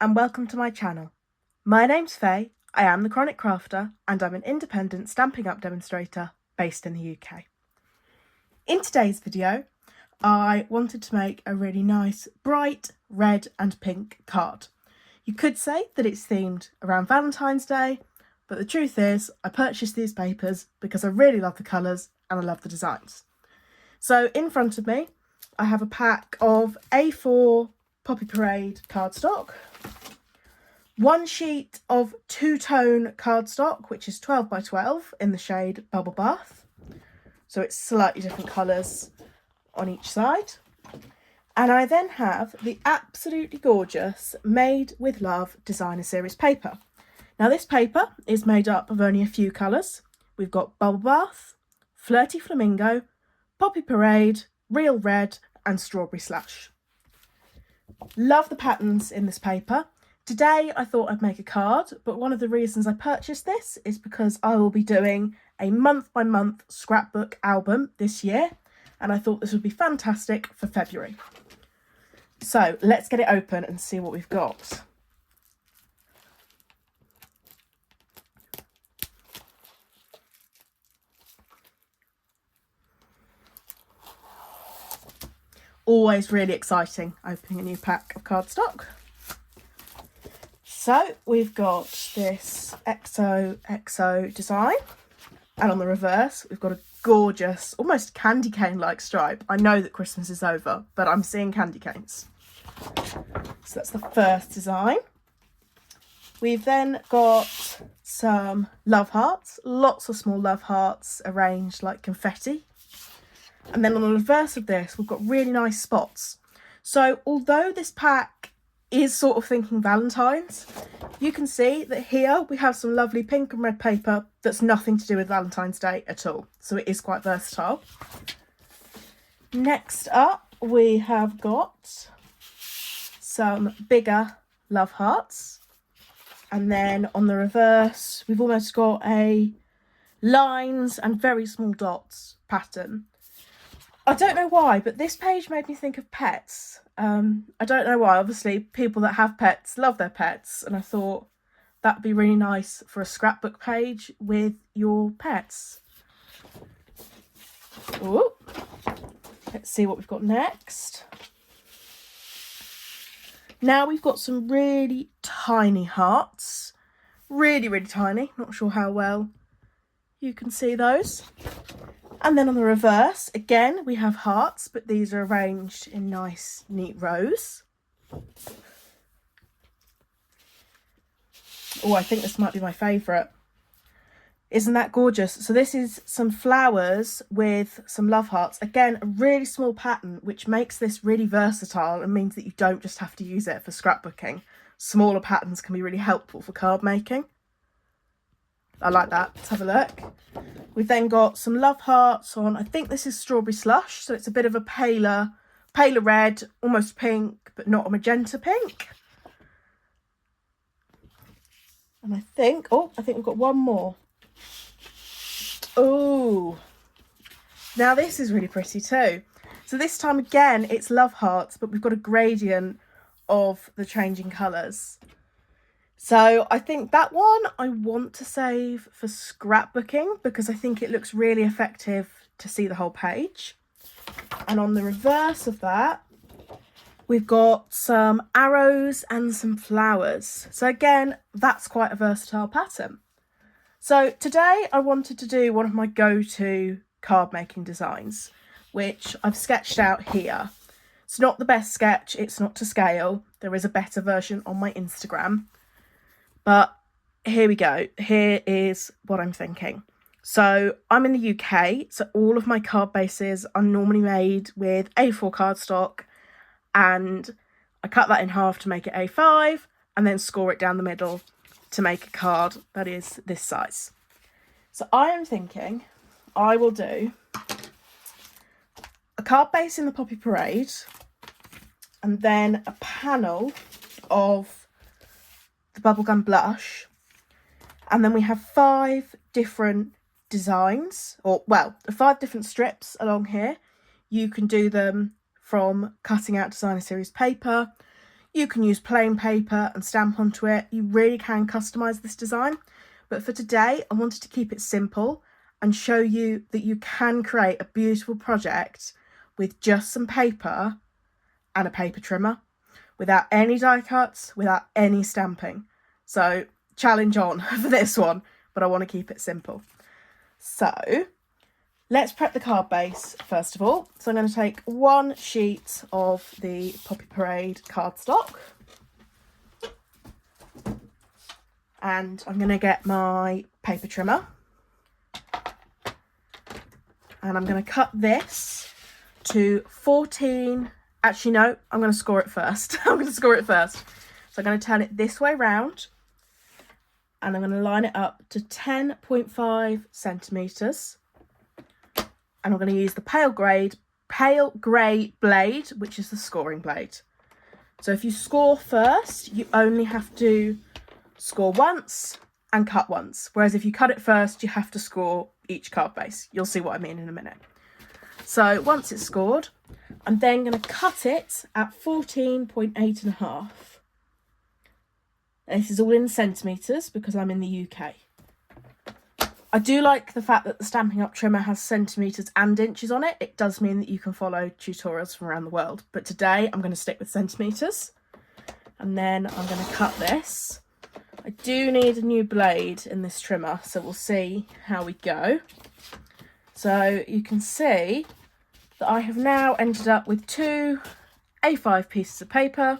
and welcome to my channel. My name's Faye, I am the Chronic Crafter and I'm an independent Stampin' Up demonstrator based in the UK. In today's video, I wanted to make a really nice bright red and pink card. You could say that it's themed around Valentine's Day, but the truth is I purchased these papers because I really love the colours and I love the designs. So in front of me, I have a pack of A4 Poppy Parade cardstock, one sheet of two-tone cardstock, which is 12 by 12 in the shade Bubble Bath. So it's slightly different colours on each side. And I then have the absolutely gorgeous Made with Love Designer Series paper. Now this paper is made up of only a few colours. We've got Bubble Bath, Flirty Flamingo, Poppy Parade, Real Red and Strawberry Slush. Love the patterns in this paper. Today I thought I'd make a card, but one of the reasons I purchased this is because I will be doing a month by month scrapbook album this year, and I thought this would be fantastic for February. So let's get it open and see what we've got. Always really exciting opening a new pack of cardstock. So we've got this XOXO design, and on the reverse we've got a gorgeous, almost candy cane like stripe. I know that Christmas is over, but I'm seeing candy canes. So that's the first design. We've then got some love hearts, lots of small love hearts arranged like confetti. And then on the reverse of this, we've got really nice spots. So although this pack is sort of thinking Valentine's, you can see that here we have some lovely pink and red paper that's nothing to do with Valentine's Day at all. So it is quite versatile. Next up, we have got some bigger love hearts. And then on the reverse, we've almost got a lines and very small dots pattern. I don't know why, but this page made me think of pets. I don't know why. Obviously, people that have pets love their pets, and I thought that would be really nice for a scrapbook page with your pets. Ooh. Let's see what we've got next. Now we've got some really tiny hearts. Really, really tiny. Not sure how well you can see those. And then on the reverse, again, we have hearts, but these are arranged in nice, neat rows. Oh, I think this might be my favourite. Isn't that gorgeous? So this is some flowers with some love hearts. Again, a really small pattern, which makes this really versatile and means that you don't just have to use it for scrapbooking. Smaller patterns can be really helpful for card making. I like that. Let's have a look. We've then got some love hearts on, I think this is Strawberry Slush, so it's a bit of a paler red, almost pink, but not a magenta pink. And I think we've got one more. Oh, now this is really pretty too. So this time again, it's love hearts, but we've got a gradient of the changing colours. So I think that one I want to save for scrapbooking because I think it looks really effective to see the whole page. And on the reverse of that, we've got some arrows and some flowers. So again, that's quite a versatile pattern. So today I wanted to do one of my go-to card making designs, which I've sketched out here. It's not the best sketch, it's not to scale. There is a better version on my Instagram. But here we go. Here is what I'm thinking. So I'm in the UK, so all of my card bases are normally made with A4 cardstock, and I cut that in half to make it A5 and then score it down the middle to make a card that is this size. So I am thinking I will do a card base in the Poppy Parade and then a panel of the bubblegum blush, and then we have 5 different designs, or well, 5 different strips along here. You can do them from cutting out designer series paper, You can use plain paper and stamp onto it. You really can customise this design. But for today, I wanted to keep it simple and show you that you can create a beautiful project with just some paper and a paper trimmer, without any die cuts, without any stamping. So challenge on for this one, but I want to keep it simple. So let's prep the card base first of all. So I'm going to take one sheet of the Poppy Parade cardstock, and I'm going to get my paper trimmer, and I'm going to cut this to 14. Actually, no, I'm going to score it first. I'm going to score it first. So I'm going to turn it this way round, and I'm going to line it up to 10.5 centimetres. And I'm going to use the pale grey blade, which is the scoring blade. So if you score first, you only have to score once and cut once. Whereas if you cut it first, you have to score each card base. You'll see what I mean in a minute. So once it's scored, I'm then going to cut it at 14.8½. This is all in centimetres because I'm in the UK. I do like the fact that the Stampin' Up trimmer has centimetres and inches on it. It does mean that you can follow tutorials from around the world. But today I'm going to stick with centimetres. And then I'm going to cut this. I do need a new blade in this trimmer, so we'll see how we go. So you can see that I have now ended up with 2 A5 pieces of paper.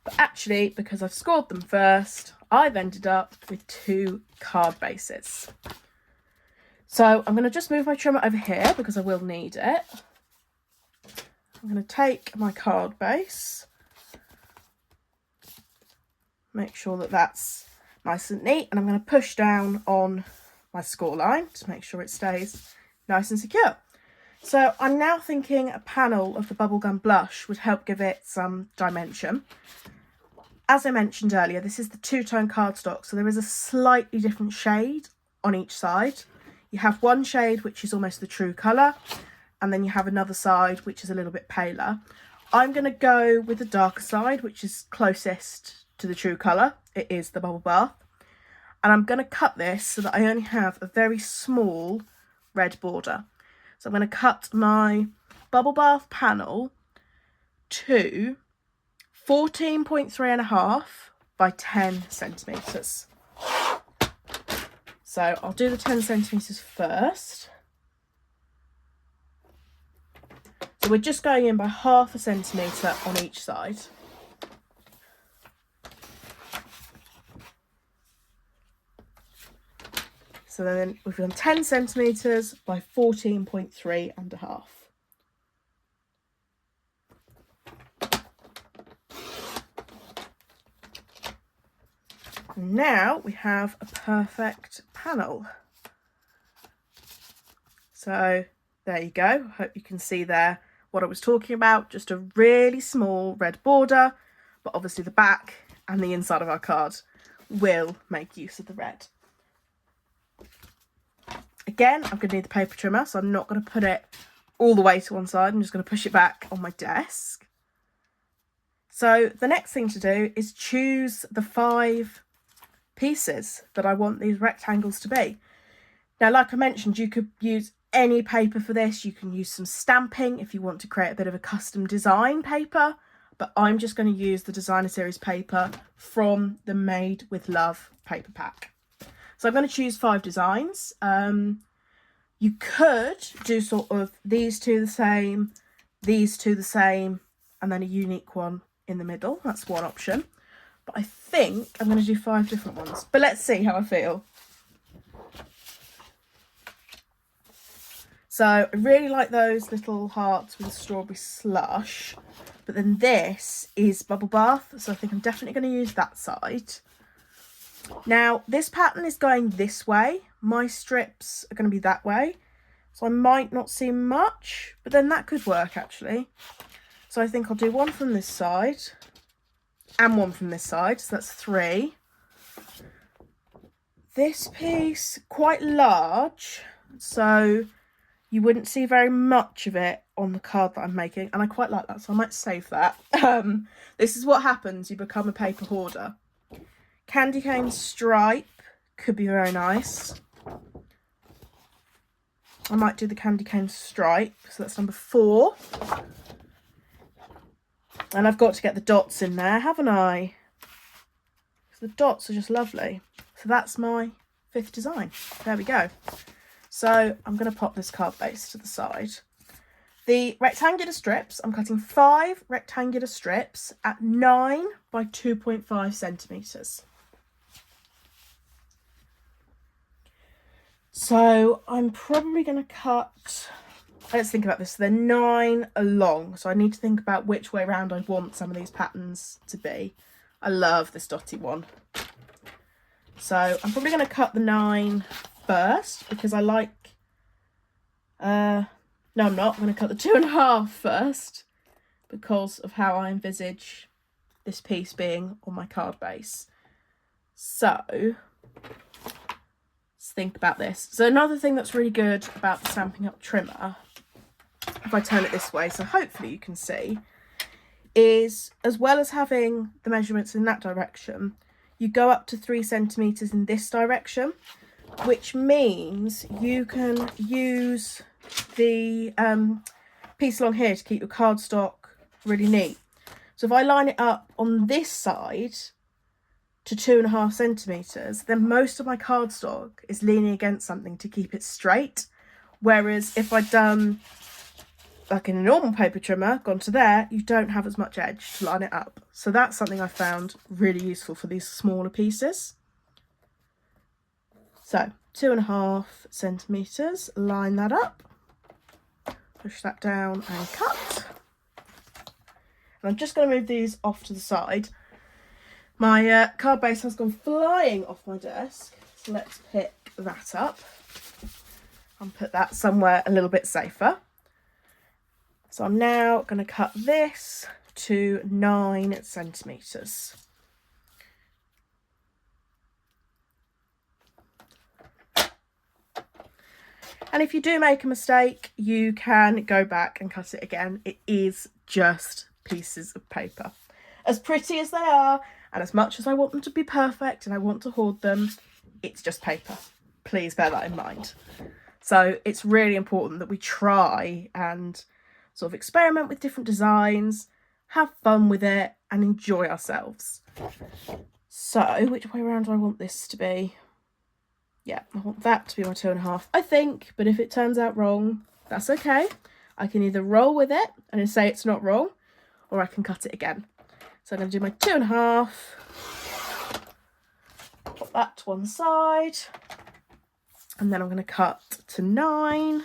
But actually, because I've scored them first, I've ended up with 2 card bases. So I'm going to just move my trimmer over here because I will need it. I'm going to take my card base, make sure that that's nice and neat, and I'm going to push down on my score line to make sure it stays nice and secure. So I'm now thinking a panel of the bubblegum blush would help give it some dimension. As I mentioned earlier, this is the two-tone cardstock, so there is a slightly different shade on each side. You have one shade which is almost the true colour, and then you have another side which is a little bit paler. I'm going to go with the darker side, which is closest to the true colour. It is the bubble bath. And I'm going to cut this so that I only have a very small red border. So I'm going to cut my bubble bath panel to 14.3½ by 10 centimetres. So I'll do the 10 centimetres first. So we're just going in by ½ centimetre on each side. So then we've done 10 centimetres by 14.3½. Now we have a perfect panel. So there you go. Hope you can see there what I was talking about. Just a really small red border, but obviously the back and the inside of our card will make use of the red. Again, I'm going to need the paper trimmer, so I'm not going to put it all the way to one side. I'm just going to push it back on my desk. So the next thing to do is choose the 5 pieces that I want these rectangles to be. Now, like I mentioned, you could use any paper for this. You can use some stamping if you want to create a bit of a custom design paper, but I'm just going to use the designer series paper from the Made with Love paper pack. So I'm going to choose 5 designs. You could do sort of these 2 the same, these 2 the same, and then a unique one in the middle. That's one option. But I think I'm going to do 5 different ones. But let's see how I feel. So I really like those little hearts with strawberry slush. But then this is bubble bath. So I think I'm definitely going to use that side. Now, this pattern is going this way. My strips are going to be that way. So I might not see much. But then that could work, actually. So I think I'll do one from this side. And one from this side, so that's 3. This piece, quite large, so you wouldn't see very much of it on the card that I'm making, and I quite like that, so I might save that. This is what happens, you become a paper hoarder. Candy cane stripe could be very nice. I might do the candy cane stripe, so that's number 4. And I've got to get the dots in there, haven't I? So the dots are just lovely. So that's my 5th design. There we go. So I'm going to pop this card base to the side. The rectangular strips, I'm cutting 5 rectangular strips at 9 by 2.5 centimetres. So I'm probably going to cut, let's think about this, they're 9 along, so I need to think about which way around I want some of these patterns to be. I love this dotty one. So I'm probably going to cut the 9 first, because I like, no I'm not, I'm going to cut the 2.5 first, because of how I envisage this piece being on my card base. So let's think about this. So another thing that's really good about the Stampin' Up trimmer, if I turn it this way, so hopefully you can see, is as well as having the measurements in that direction, you go up to 3 centimetres in this direction, which means you can use the piece along here to keep your cardstock really neat. So if I line it up on this side to 2.5 centimetres, then most of my cardstock is leaning against something to keep it straight. Whereas if I'd done like in a normal paper trimmer, gone to there, you don't have as much edge to line it up. So that's something I found really useful for these smaller pieces. So 2.5 centimetres, line that up, push that down and cut. And I'm just going to move these off to the side. My card base has gone flying off my desk, so let's pick that up and put that somewhere a little bit safer. So I'm now going to cut this to 9 centimetres. And if you do make a mistake, you can go back and cut it again. It is just pieces of paper. As pretty as they are, and as much as I want them to be perfect and I want to hoard them, it's just paper. Please bear that in mind. So it's really important that we try and sort of experiment with different designs, have fun with it, and enjoy ourselves. So which way around do I want this to be? Yeah, I want that to be my 2.5, I think, but if it turns out wrong, that's okay. I can either roll with it and say it's not wrong, or I can cut it again. So I'm going to do my 2.5, put that to one side, and then I'm going to cut to 9.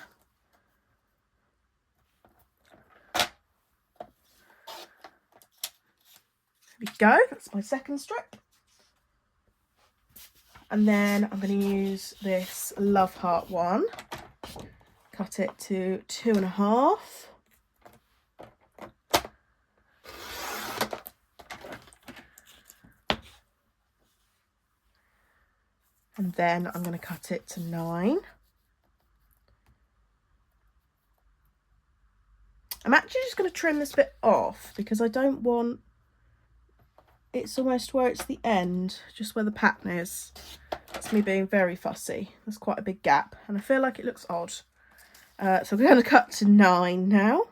There we go, that's my second strip. And then I'm going to use this Love Heart one, cut it to 2.5. And then I'm going to cut it to 9. I'm actually just going to trim this bit off because I don't want, it's almost where it's the end, just where the pattern is. It's me being very fussy. There's quite a big gap and I feel like it looks odd. So we're going to cut to 9 now.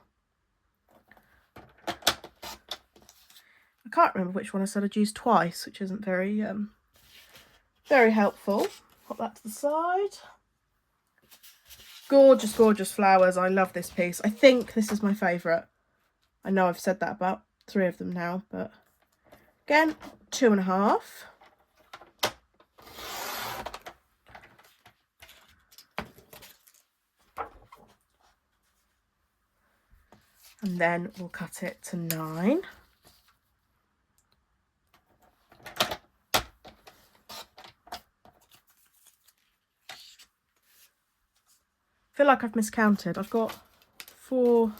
I can't remember which one I said I'd use twice, which isn't very very helpful. Put that to the side. Gorgeous, gorgeous flowers. I love this piece. I think this is my favourite. I know I've said that about 3 of them now, but again, 2.5. And then we'll cut it to 9. I feel like I've miscounted. I've got four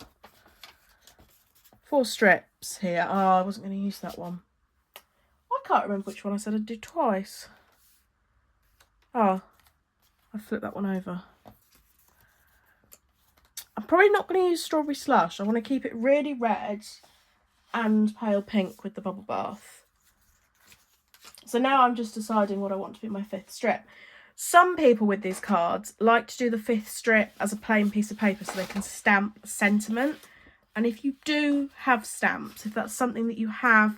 strips here. Oh, I wasn't going to use that one. I can't remember which one I said I'd do twice. Oh, I flipped that one over. I'm probably not going to use Strawberry Slush. I want to keep it really red and pale pink with the bubble bath. So now I'm just deciding what I want to be my 5th strip. Some people with these cards like to do the 5th strip as a plain piece of paper so they can stamp sentiment. And if you do have stamps, if that's something that you have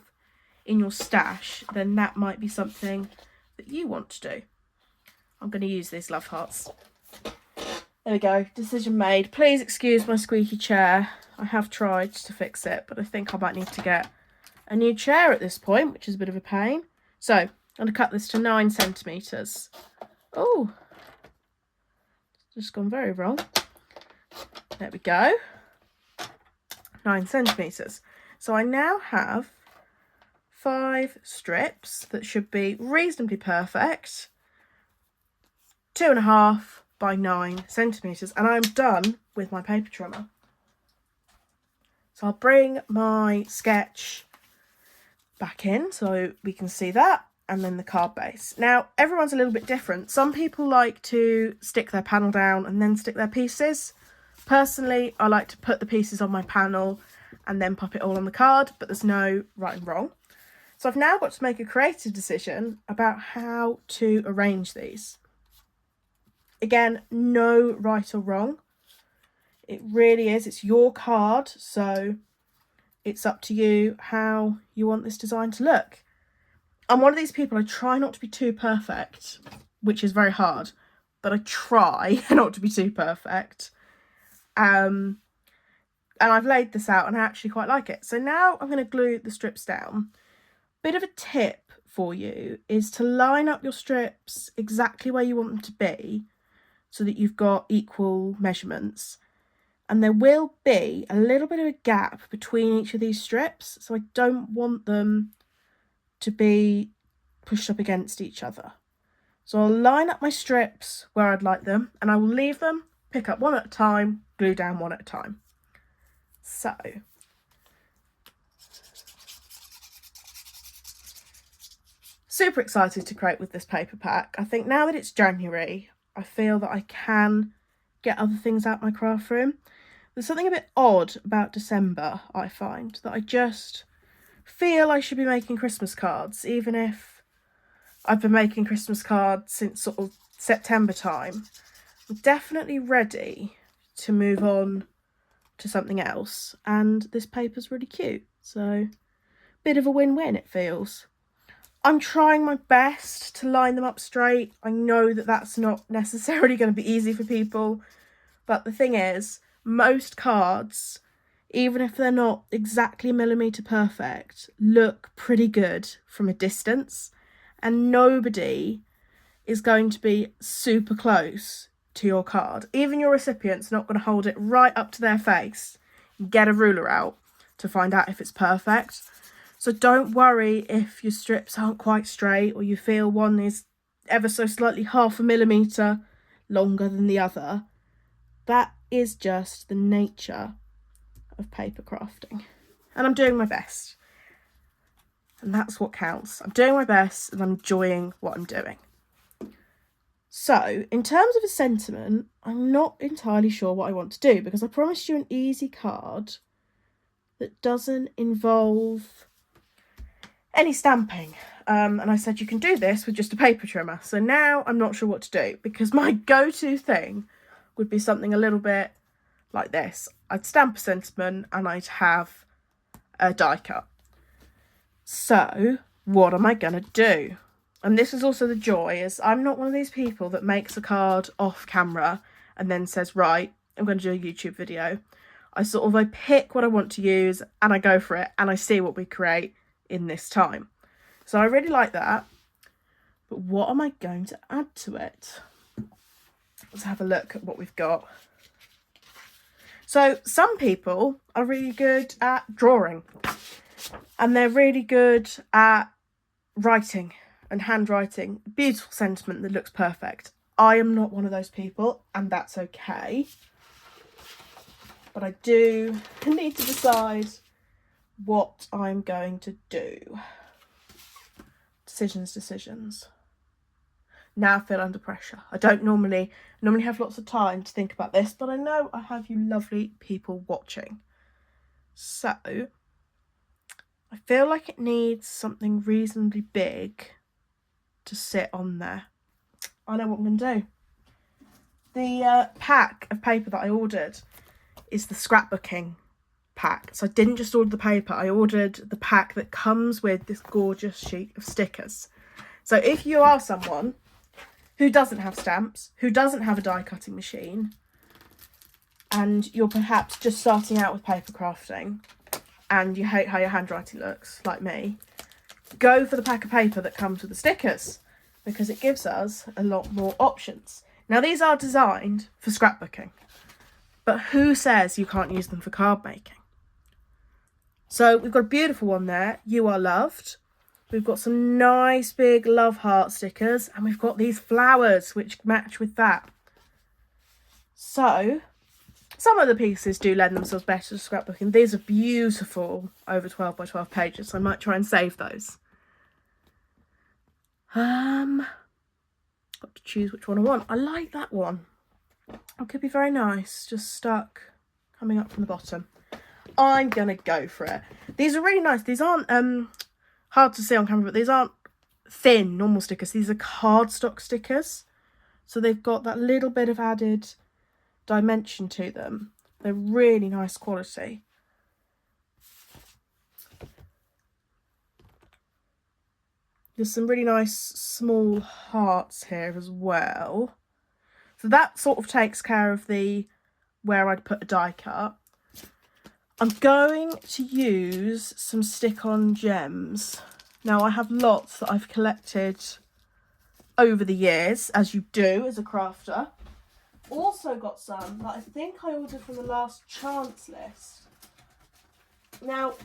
in your stash, then that might be something that you want to do. I'm going to use these love hearts. There we go, decision made. Please excuse my squeaky chair. I have tried to fix it, but I think I might need to get a new chair at this point, which is a bit of a pain. So I'm going to cut this to 9 centimetres. Oh, just gone very wrong. There we go. 9 centimetres. So I now have 5 strips that should be reasonably perfect. 2.5 by 9 centimetres, and I'm done with my paper trimmer. So I'll bring my sketch back in so we can see that, and then the card base. Now, everyone's a little bit different. Some people like to stick their panel down and then stick their pieces. Personally, I like to put the pieces on my panel and then pop it all on the card, but there's no right and wrong. So I've now got to make a creative decision about how to arrange these. Again, no right or wrong. It really is. It's your card, so it's up to you how you want this design to look. I'm one of these people, I try not to be too perfect, which is very hard, but I try not to be too perfect. And I've laid this out and I actually quite like it. So now I'm going to glue the strips down. Bit of a tip for you is to line up your strips exactly where you want them to be so that you've got equal measurements. And there will be a little bit of a gap between each of these strips, so I don't want them to be pushed up against each other. So I'll line up my strips where I'd like them, and I will leave them, pick up one at a time, glue down one at a time. So super excited to create with this paper pack. I think now that it's January, I feel that I can get other things out my craft room. There's something a bit odd about December, I find, that I just feel I should be making Christmas cards, even if I've been making Christmas cards since sort of September time. I'm definitely ready to move on to something else, and this paper's really cute, so bit of a win-win it feels. I'm trying my best to line them up straight. I know that that's not necessarily going to be easy for people, but the thing is, most cards, even if they're not exactly millimetre perfect, look pretty good from a distance, and nobody is going to be super close to your card. Even your recipient's not going to hold it right up to their face and get a ruler out to find out if it's perfect. So don't worry if your strips aren't quite straight or you feel one is ever so slightly 0.5 millimetre longer than the other. That is just the nature of paper crafting. And I'm doing my best. And that's what counts. I'm doing my best and I'm enjoying what I'm doing. So, in terms of a sentiment, I'm not entirely sure what I want to do because I promised you an easy card that doesn't involve any stamping. And I said you can do this with just a paper trimmer. So now I'm not sure what to do because my go-to thing would be something a little bit like this. I'd stamp a sentiment and I'd have a die cut. So what am I going to do? And this is also the joy, is I'm not one of these people that makes a card off camera and then says, right, I'm going to do a YouTube video. I pick what I want to use and I go for it and I see what we create in this time. So I really like that. But what am I going to add to it? Let's have a look at what we've got. So some people are really good at drawing and they're really good at writing and handwriting. Beautiful sentiment that looks perfect. I am not one of those people and that's okay. But I do need to decide what I'm going to do. Decisions. Now I feel under pressure. I don't normally have lots of time to think about this, but I know I have you lovely people watching. So I feel like it needs something reasonably big to sit on there. I know what I'm going to do. The pack of paper that I ordered is the scrapbooking pack. So I didn't just order the paper, I ordered the pack that comes with this gorgeous sheet of stickers. So if you are someone who doesn't have stamps, who doesn't have a die cutting machine, and you're perhaps just starting out with paper crafting and you hate how your handwriting looks, like me, go for the pack of paper that comes with the stickers, because it gives us a lot more options. Now these are designed for scrapbooking, but who says you can't use them for card making? So we've got a beautiful one there, You Are Loved. We've got some nice big love heart stickers, and we've got these flowers which match with that. So some of the pieces do lend themselves better to scrapbooking. These are beautiful over 12 by 12 pages, so I might try and save those. Got to choose which one I want. I like that one. It could be very nice, just stuck coming up from the bottom. I'm gonna go for it. These are really nice. These aren't hard to see on camera, but these aren't thin normal stickers. These are cardstock stickers, so they've got that little bit of added dimension to them. They're really nice quality. There's some really nice small hearts here as well. So that sort of takes care of the where I'd put a die cut. I'm going to use some stick-on gems. Now I have lots that I've collected over the years, as you do as a crafter. Also got some that I think I ordered from the last chance list. Now,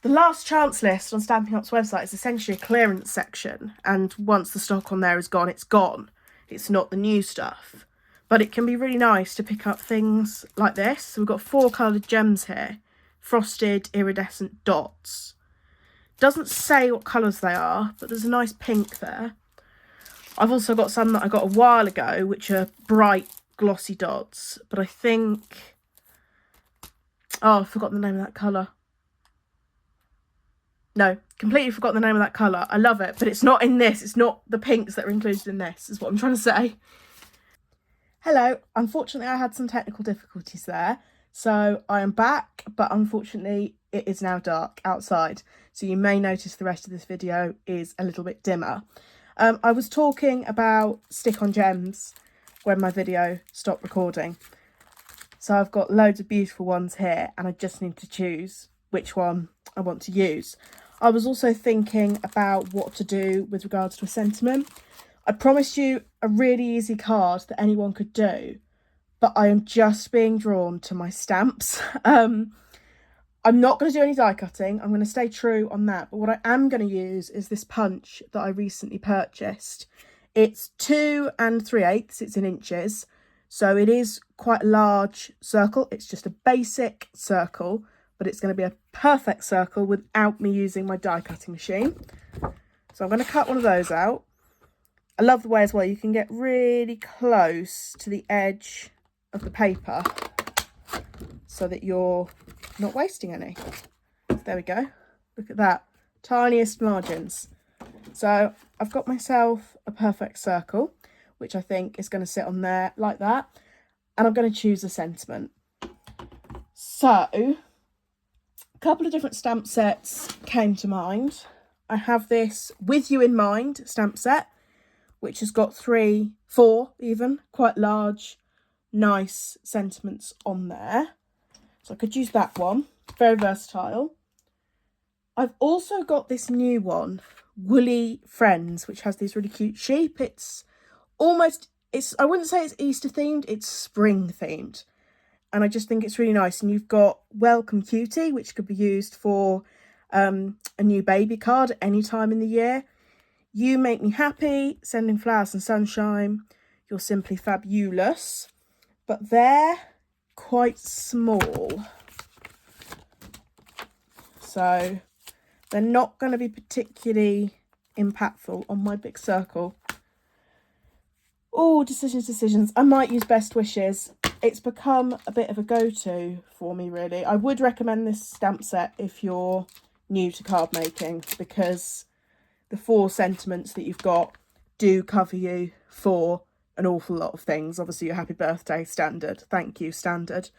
the last chance list on Stampin' Up's website is essentially a clearance section, and once the stock on there is gone, it's gone. It's not the new stuff. But it can be really nice to pick up things like this. So we've got 4 coloured gems here, frosted iridescent dots. Doesn't say what colours they are, but there's a nice pink there. I've also got some that I got a while ago, which are bright glossy dots, but I think, oh, I've forgotten the name of that colour. No, completely forgotten the name of that colour. I love it, but it's not in this. It's not the pinks that are included in this, is what I'm trying to say. Hello, unfortunately I had some technical difficulties there, so I am back, but unfortunately it is now dark outside, so you may notice the rest of this video is a little bit dimmer. I was talking about stick-on gems when my video stopped recording, so I've got loads of beautiful ones here, and I just need to choose which one I want to use. I was also thinking about what to do with regards to a sentiment. I promised you a really easy card that anyone could do, but I am just being drawn to my stamps. I'm not going to do any die cutting. I'm going to stay true on that. But what I am going to use is this punch that I recently purchased. It's 2 3/8. It's in inches. So it is quite a large circle. It's just a basic circle, but it's going to be a perfect circle without me using my die cutting machine. So I'm going to cut one of those out. I love the way as well you can get really close to the edge of the paper so that you're not wasting any. There we go. Look at that. Tiniest margins. So I've got myself a perfect circle, which I think is going to sit on there like that. And I'm going to choose a sentiment. So a couple of different stamp sets came to mind. I have this With You in Mind stamp set, which has got 4 even, quite large, nice sentiments on there. So I could use that one, very versatile. I've also got this new one, Woolly Friends, which has these really cute sheep. It's almost, I wouldn't say it's Easter themed, it's spring themed. And I just think it's really nice. And you've got Welcome Cutie, which could be used for a new baby card at any time in the year. You Make Me Happy, Sending Flowers and Sunshine, You're Simply Fabulous, but they're quite small, so they're not going to be particularly impactful on my big circle. Oh, decisions. I might use Best Wishes. It's become a bit of a go-to for me, really. I would recommend this stamp set if you're new to card making, because the 4 sentiments that you've got do cover you for an awful lot of things. Obviously, your happy birthday standard, thank you standard,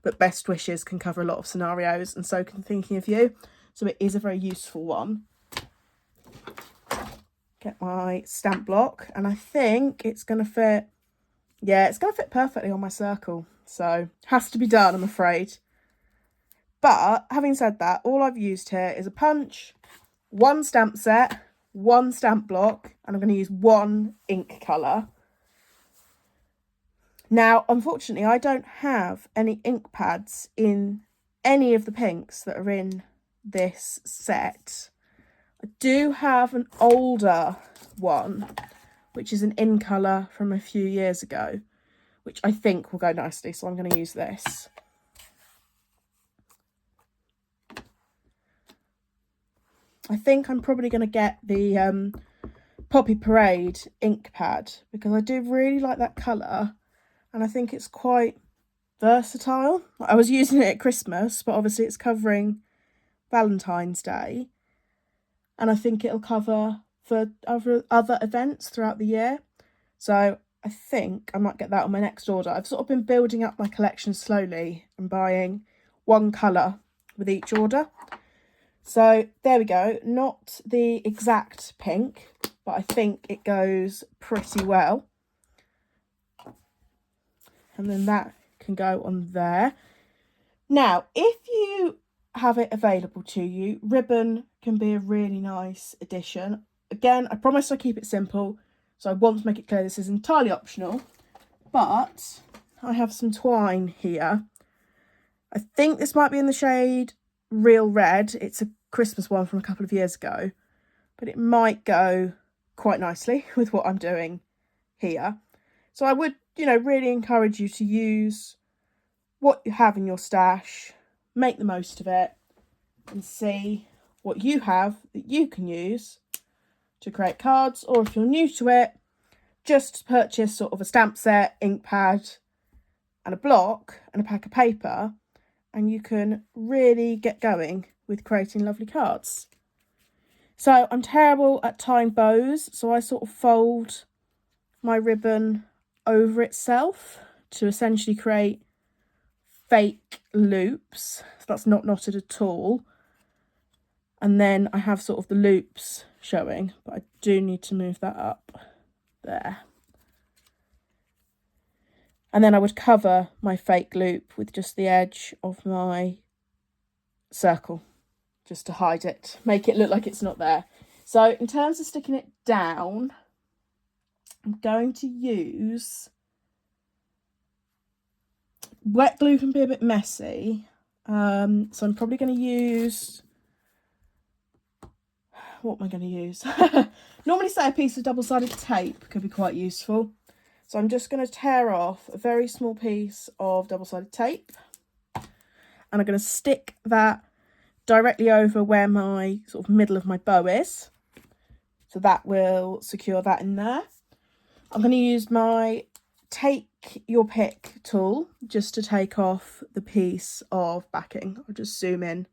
but Best Wishes can cover a lot of scenarios, and so can Thinking of You. So it is a very useful one. Get my stamp block, and I think it's going to fit. Yeah, it's going to fit perfectly on my circle, so has to be done, I'm afraid. But having said that, all I've used here is a punch, 1 stamp set, 1 stamp block, and I'm going to use 1 ink colour. Now, unfortunately, I don't have any ink pads in any of the pinks that are in this set. I do have an older one, which is an in colour from a few years ago, which I think will go nicely, so I'm going to use this. I think I'm probably going to get the Poppy Parade ink pad, because I do really like that colour, and I think it's quite versatile. I was using it at Christmas, but obviously it's covering Valentine's Day, and I think it'll cover for other events throughout the year. So I think I might get that on my next order. I've sort of been building up my collection slowly and buying 1 colour with each order. So there we go, not the exact pink, but I think it goes pretty well. And then that can go on there. Now, if you have it available to you, ribbon can be a really nice addition. Again, I promise I'll keep it simple, so I want to make it clear this is entirely optional, but I have some twine here. I think this might be in the shade Real Red. It's a Christmas one from a couple of years ago, but it might go quite nicely with what I'm doing here. So I would, really encourage you to use what you have in your stash, make the most of it, and see what you have that you can use to create cards. Or if you're new to it, just purchase sort of a stamp set, ink pad, and a block and a pack of paper, and you can really get going with creating lovely cards. So I'm terrible at tying bows, so I sort of fold my ribbon over itself to essentially create fake loops. So that's not knotted at all. And then I have sort of the loops showing, but I do need to move that up there. And then I would cover my fake loop with just the edge of my circle, just to hide it, make it look like it's not there. So in terms of sticking it down, I'm going to use, wet glue can be a bit messy, so I'm probably going to use, what am I going to use? Normally say a piece of double-sided tape could be quite useful. So I'm just going to tear off a very small piece of double-sided tape, and I'm going to stick that directly over where my sort of middle of my bow is. So that will secure that in there. I'm going to use my Take Your Pick tool just to take off the piece of backing. I'll just zoom in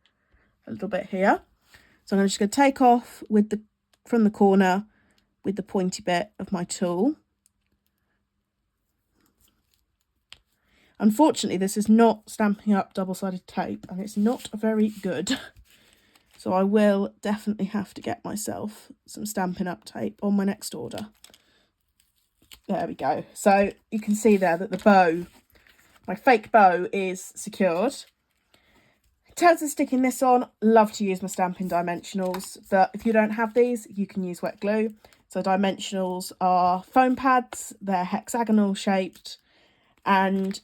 a little bit here. So I'm just going to take off with from the corner with the pointy bit of my tool. Unfortunately, this is not Stampin' Up double-sided tape, and it's not very good. So I will definitely have to get myself some Stampin' Up tape on my next order. There we go. So you can see there that the bow, my fake bow, is secured. In terms of sticking this on, love to use my Stampin' Dimensionals, but if you don't have these, you can use wet glue. So Dimensionals are foam pads, they're hexagonal shaped, and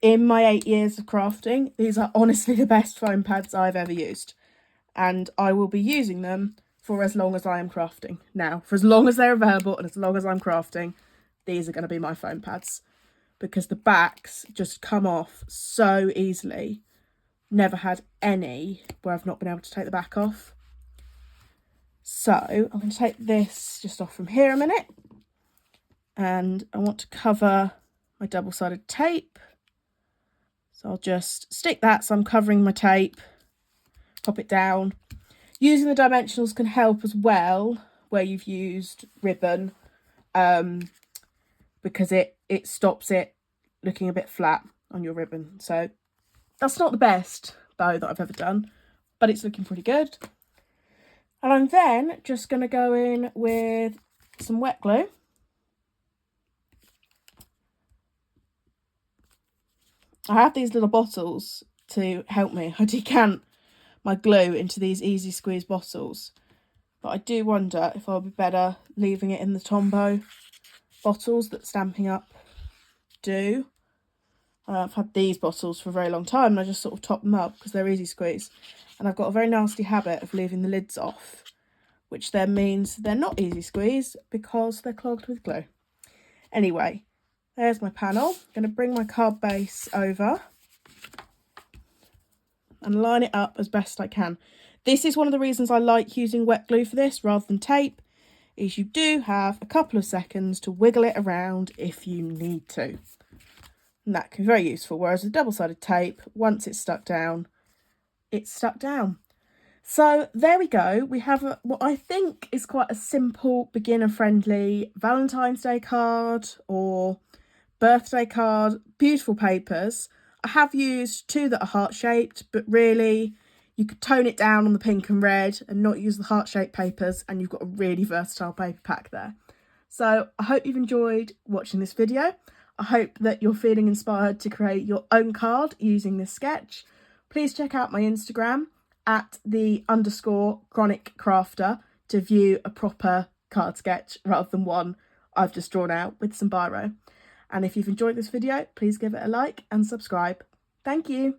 in my 8 years of crafting, these are honestly the best foam pads I've ever used. And I will be using them for as long as I am crafting. Now, for as long as they're available and as long as I'm crafting, these are going to be my foam pads. Because the backs just come off so easily. Never had any where I've not been able to take the back off. So, I'm going to take this just off from here a minute. and I want to cover my double-sided tape. So I'll just stick that so I'm covering my tape, pop it down. Using the dimensionals can help as well where you've used ribbon, because it stops it looking a bit flat on your ribbon. So that's not the best bow that I've ever done, but it's looking pretty good. And I'm then just going to go in with some wet glue. I have these little bottles to help me. I decant my glue into these easy squeeze bottles, but I do wonder if I'll be better leaving it in the Tombow bottles that Stampin' Up do. I've had these bottles for a very long time and I just sort of top them up because they're easy squeeze, and I've got a very nasty habit of leaving the lids off, which then means they're not easy squeeze because they're clogged with glue. Anyway, there's my panel. I'm going to bring my card base over and line it up as best I can. This is one of the reasons I like using wet glue for this rather than tape, is you do have a couple of seconds to wiggle it around if you need to. And that can be very useful, whereas with double-sided tape, once it's stuck down, it's stuck down. So there we go. We have what I think is quite a simple, beginner-friendly Valentine's Day card or birthday card. Beautiful papers. I have used two that are heart-shaped, but really you could tone it down on the pink and red and not use the heart-shaped papers, and you've got a really versatile paper pack there. So I hope you've enjoyed watching this video. I hope that you're feeling inspired to create your own card using this sketch. Please check out my Instagram at @_chronic crafter to view a proper card sketch rather than one I've just drawn out with some biro. And if you've enjoyed this video, please give it a like and subscribe. Thank you.